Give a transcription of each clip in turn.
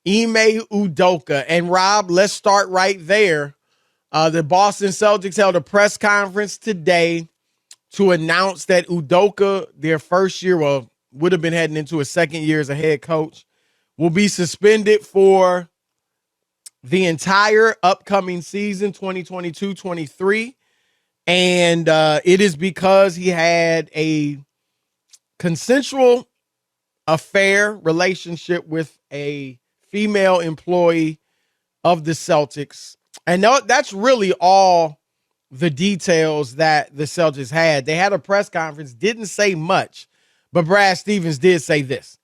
Ime Udoka. And Rob, let's start right there. The Boston Celtics held a press conference today to announce that Udoka, their first year, would have been heading into his second year as a head coach, will be suspended for the entire upcoming season, 2022-23. And it is because he had a consensual affair relationship with a female employee of the Celtics. And that's really all the details that the Celtics had. They had a press conference, didn't say much, but Brad Stevens did say this.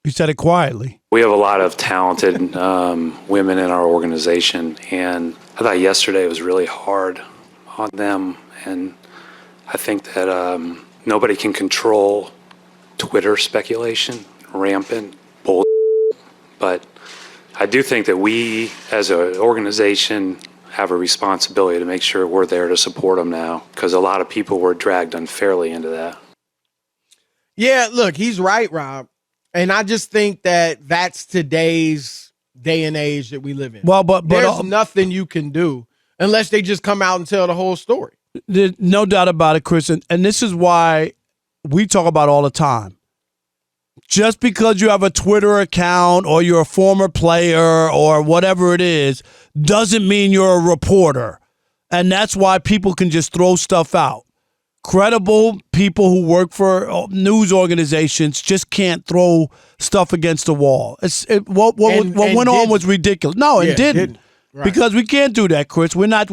He said it quietly. We have a lot of talented women in our organization, and I thought yesterday was really hard on them. And I think that nobody can control Twitter speculation, rampant bull. But I do think that we, as an organization, have a responsibility to make sure we're there to support them now, because a lot of people were dragged unfairly into that. Yeah, look, he's right, Rob. And I just think that that's today's day and age that we live in. Well, but there's nothing you can do unless they just come out and tell the whole story. There's no doubt about it, Chris. And this is why we talk about all the time. Just because you have a Twitter account or you're a former player or whatever it is, doesn't mean you're a reporter. And that's why people can just throw stuff out. Credible people who work for news organizations just can't throw stuff against the wall. What went on was ridiculous. No, it didn't. Right. Because we can't do that, Chris. We're not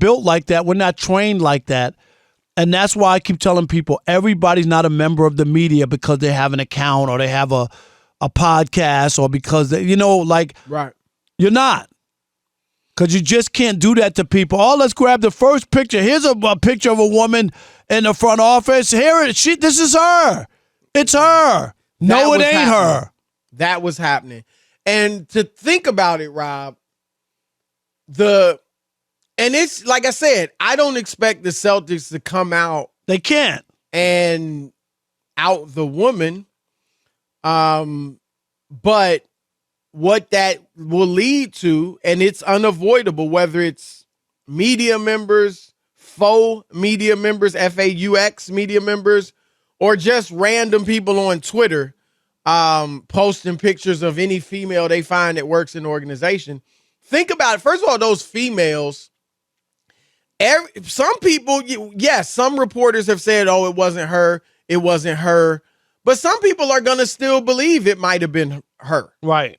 built like that. We're not trained like that. And that's why I keep telling people everybody's not a member of the media because they have an account or they have a podcast or because they, right. You're not. Because you just can't do that to people. Oh, let's grab the first picture. Here's a picture of a woman in the front office. This is her. It's her. No, it ain't her. That was happening. And to think about it, Rob, and it's like I said, I don't expect the Celtics to come out. They can't. And out the woman. But what that will lead to, and it's unavoidable, whether it's media members, faux media members, FAUX media members, or just random people on Twitter posting pictures of any female they find that works in the organization. Think about it. First of all, those females, some people, yes, some reporters have said, oh, it wasn't her. But some people are going to still believe it might have been her. Right.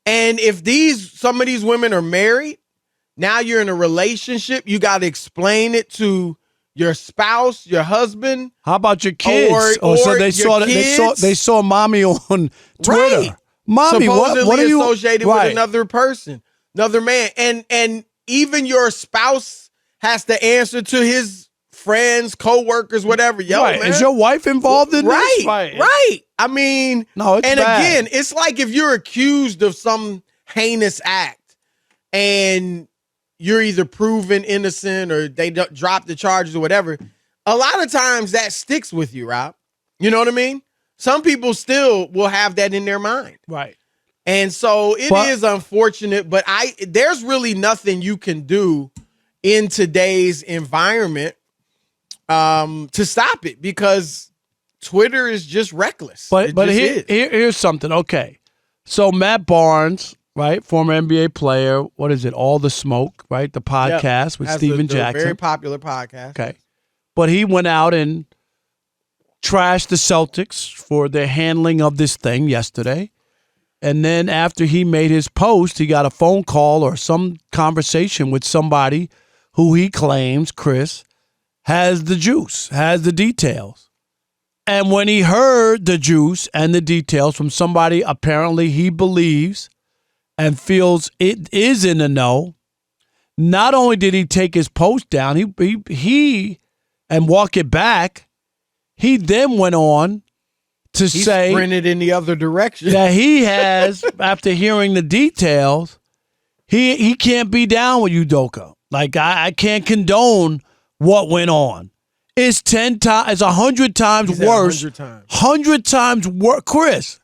And if some of these women are married, now you're in a relationship, you got to explain it to your spouse, your husband. How about your kids? So they saw mommy on Twitter. Right. Mommy, supposedly what are you associated with another person, another man, and even your spouse has to answer to his friends, co-workers, whatever. Man. Is your wife involved in this? Right. I mean, no, it's bad. Again, it's like if you're accused of some heinous act and you're either proven innocent or they drop the charges or whatever, a lot of times that sticks with you, Rob. You know what I mean? Some people still will have that in their mind. Right. And so it is unfortunate, but there's really nothing you can do in today's environment to stop it because Twitter is just reckless. But here's something. Okay. So Matt Barnes, right, former NBA player, what is it? All the Smoke, right? The podcast with Steven Jackson. Very popular podcast. Okay. But he went out and trashed the Celtics for their handling of this thing yesterday. And then after he made his post, he got a phone call or some conversation with somebody who he claims, Chris, has the juice, has the details. And when he heard the juice and the details from somebody apparently he believes and feels it is in the know, not only did he take his post down, he and walk it back, he then went on to say sprinted in the other direction that he has, after hearing the details, he can't be down with Udoka. Like, I can't condone what went on. is 10 times, it's 100 times He said worse. 100 times. 100 times worse. Chris,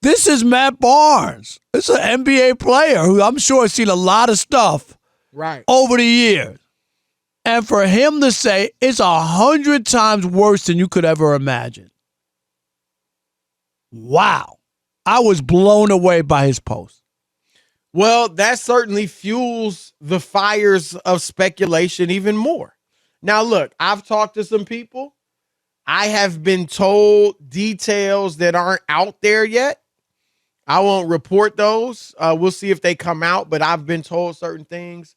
this is Matt Barnes. This is an NBA player who I'm sure has seen a lot of stuff Right. over the years. And for him to say it's 100 times worse than you could ever imagine. Wow. I was blown away by his post. Well, that certainly fuels the fires of speculation even more. Now, look, I've talked to some people. I have been told details that aren't out there yet. I won't report those. We'll see if they come out, but I've been told certain things.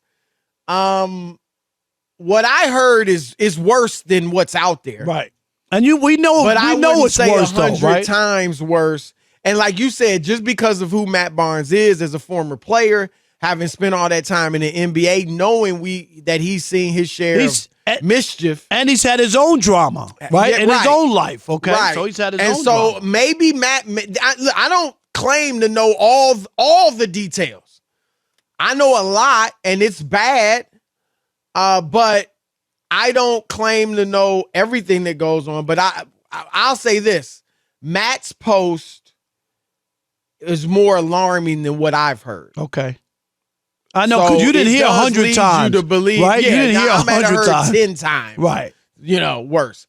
What I heard is worse than what's out there. Right. And we know it's say worse, though, 100 right? times worse. And like you said, just because of who Matt Barnes is as a former player, having spent all that time in the NBA, knowing that he's seen his share of mischief. And he's had his own drama, right? Yeah, in right. his own life, okay? Right. So he's had his and own so drama. maybe I don't claim to know all the details. I know a lot, and it's bad, but I don't claim to know everything that goes on. But I'll say this. Matt's post is more alarming than what I've heard. Okay. I know, because you didn't hear 100 times. You to believe, right? Yeah, you didn't hear I might have 100 heard times. 10 times. Right. Worse.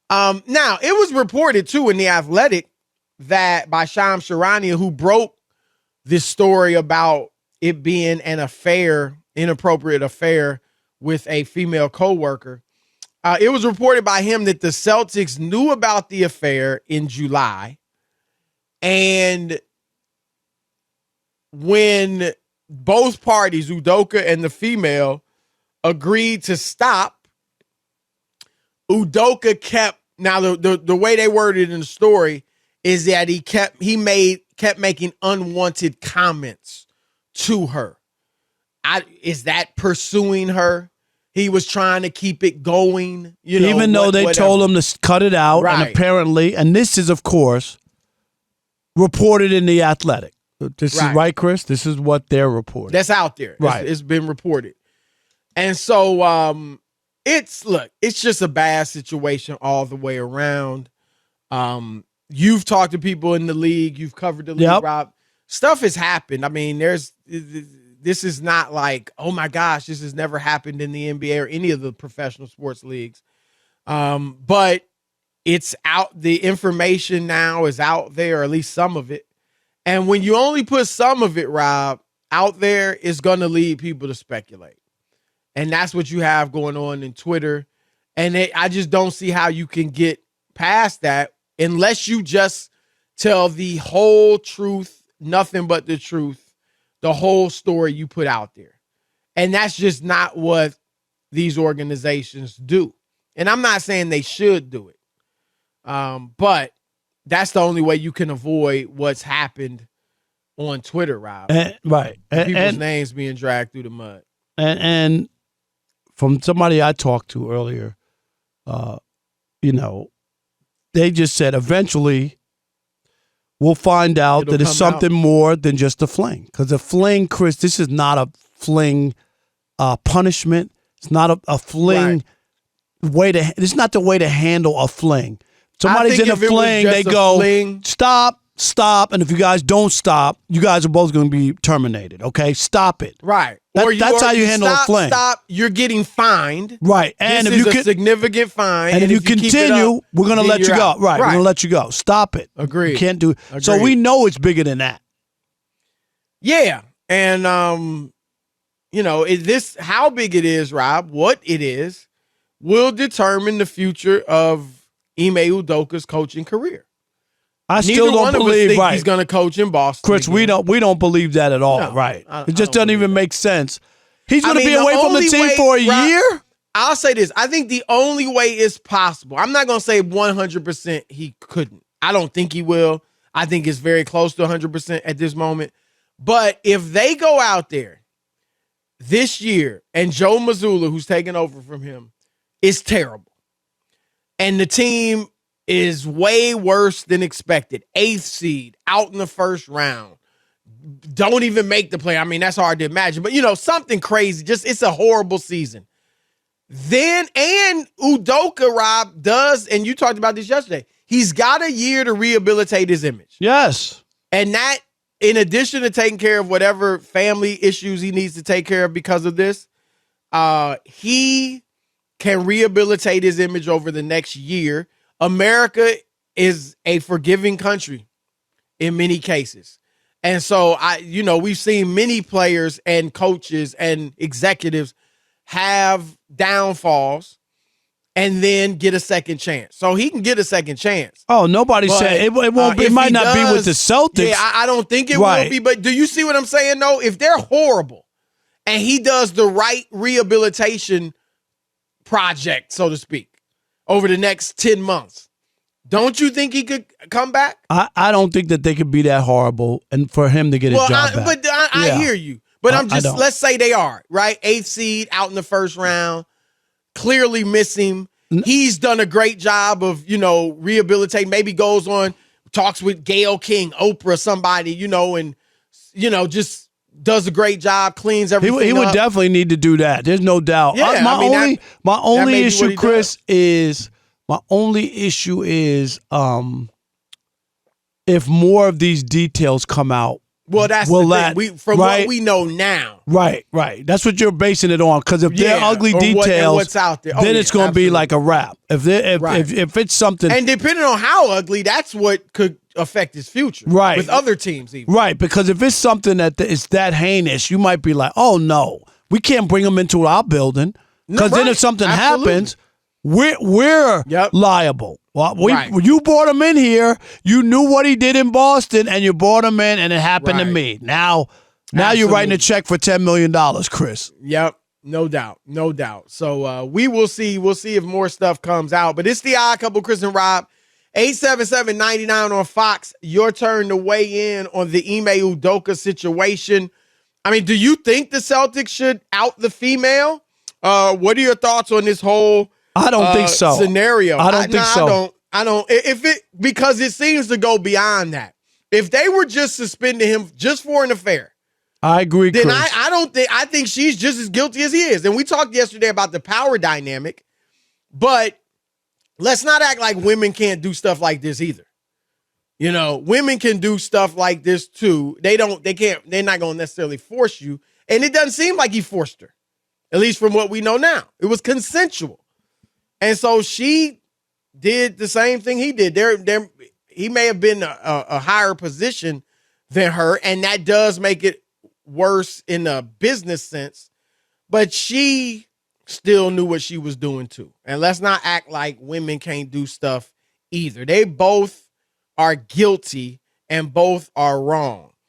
Now, it was reported, too, in The Athletic that by Shams Charania, who broke this story about it being an affair, inappropriate affair with a female coworker. It was reported by him that the Celtics knew about the affair in July. And when both parties, Udoka and the female, agreed to stop, Udoka kept, now the way they worded it in the story is that he kept making unwanted comments to her. Is that pursuing her? He was trying to keep it going, even though they told him to cut it out, Right. and apparently, and this is, of course, reported in The Athletic. This is right, Chris? This is what they're reporting. That's out there. Right. It's been reported. And so it's just a bad situation all the way around. You've talked to people in the league. You've covered the league, Yep. Rob. Stuff has happened. I mean, this is not like, oh my gosh, this has never happened in the NBA or any of the professional sports leagues. But it's out. The information now is out there, or at least some of it. And when you only put some of it, Rob, out there, it's going to lead people to speculate. And that's what you have going on in Twitter. And I just don't see how you can get past that unless you just tell the whole truth, nothing but the truth, the whole story you put out there. And that's just not what these organizations do. And I'm not saying they should do it. But that's the only way you can avoid what's happened on Twitter, Rob. Right. People's names being dragged through the mud. And from somebody I talked to earlier, they just said eventually we'll find out that it's something more than just a fling. Because a fling, Chris, this is not a fling punishment. It's not a fling way to. It's not the way to handle a fling. Somebody's in a fling, they go, stop, and if you guys don't stop, you guys are both going to be terminated, okay? Stop it. Right. That's how you handle a fling. Stop, you're getting fined. Right. And this is a significant fine. And if you continue, we're going to let you go. Right. We're going to let you go. Stop it. Agreed. You can't do it. So we know it's bigger than that. Yeah. And, how big it is, Rob, what it is, will determine the future of Ime Udoka's coaching career. I still don't believe he's going to coach in Boston. Chris, again. we don't believe that at all, No, right? I It just doesn't even make sense. He's going to be the away from the only team way, for a Rob, year? I'll say this. I think the only way is possible. I'm not going to say 100% he couldn't. I don't think he will. I think it's very close to 100% at this moment. But if they go out there this year and Joe Mazzulla, who's taking over from him, is terrible, and the team is way worse than expected, 8th seed, out in the first round, don't even make the play. I mean, that's hard to imagine. But, something crazy. Just, it's a horrible season. Then, and Udoka, Rob, does, and you talked about this yesterday, he's got a year to rehabilitate his image. Yes. And that, in addition to taking care of whatever family issues he needs to take care of because of this, he can rehabilitate his image over the next year. America is a forgiving country in many cases. And so, we've seen many players and coaches and executives have downfalls and then get a second chance. So he can get a second chance. Oh, nobody said it won't be. It might not be with the Celtics. Yeah, I don't think it will be. But do you see what I'm saying, though? If they're horrible and he does the right rehabilitation project, so to speak, over the next 10 months, don't you think he could come back? I don't think that they could be that horrible and for him to get his job back. But I hear you. But let's say they are, right? 8th seed out in the first round, clearly miss him. He's done a great job of, rehabilitating, maybe goes on, talks with Gayle King, Oprah, somebody, and, just does a great job, cleans everything He would up. definitely need to do that. There's no doubt. Yeah, my only issue, Chris, does. is if more of these details come out. Well, that's the thing. From what we know now. Right. That's what you're basing it on. Because if they're ugly details, what's out there. Then it's going to be like a wrap. If it's something. And depending on how ugly, that's what could affect his future. Right. With other teams even. Right. Because if it's something that is that heinous, you might be like, oh, no, we can't bring him into our building. Because then if something happens, we're liable. Well, you brought him in here. You knew what he did in Boston, and you brought him in, and it happened to me. Now you're writing a check for $10 million, Chris. Yep, no doubt. So we will see. We'll see if more stuff comes out. But it's the Odd Couple, Chris and Rob. 877-99 on Fox. Your turn to weigh in on the Ime Udoka situation. I mean, do you think the Celtics should out the female? What are your thoughts on this whole? I don't think so. Scenario. I don't think so. I don't. Because it seems to go beyond that. If they were just suspending him just for an affair, I agree. Then Chris. I think she's just as guilty as he is. And we talked yesterday about the power dynamic, but let's not act like women can't do stuff like this either. Women can do stuff like this too. They're not going to necessarily force you. And it doesn't seem like he forced her, at least from what we know now. It was consensual. And so she did the same thing he did. He may have been a higher position than her, and that does make it worse in a business sense. But she still knew what she was doing too. And let's not act like women can't do stuff either. They both are guilty and both are wrong.